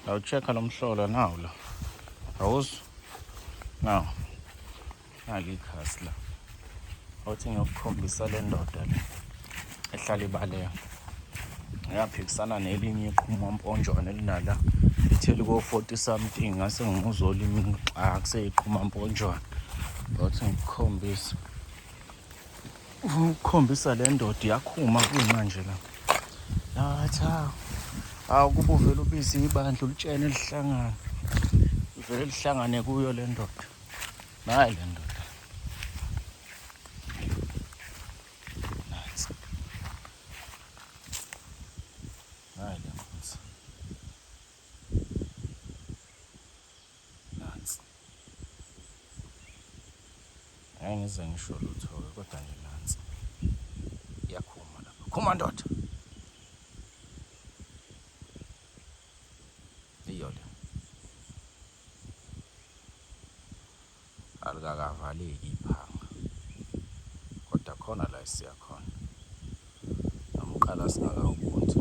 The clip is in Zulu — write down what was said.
Awuchecka lo mhlola nawo la. Awuzwa? Nawo. Nali ikhasi la. Awuthi ngiyokukhombisa le ndoda le ehlala ibaleka. Yaphikisana nelinye iqhumamponjwana elinala litheli ko-40 something ngase ngimuzwa imini akuseyiqhumamponjwana. Awuthi ngikukhombisa. Ukukhombisa le ndoda iyakhuma kuyimanje la. Yathi kuba uvela ubiza ibandla ulitshene lihlangane. Ivele lihlangane kuyo le ndoda. Nayi le ndoda. Nansi. Nayi le nkosi. Nansi. Ngize ngisho lutho-ke kodwa nje nansi. Iyakhuma lapha. Khuma ndoda. Iyo le. Alikakavaleki iphanga. Kodwa khona la siya khona. Namqala singakawubunzi.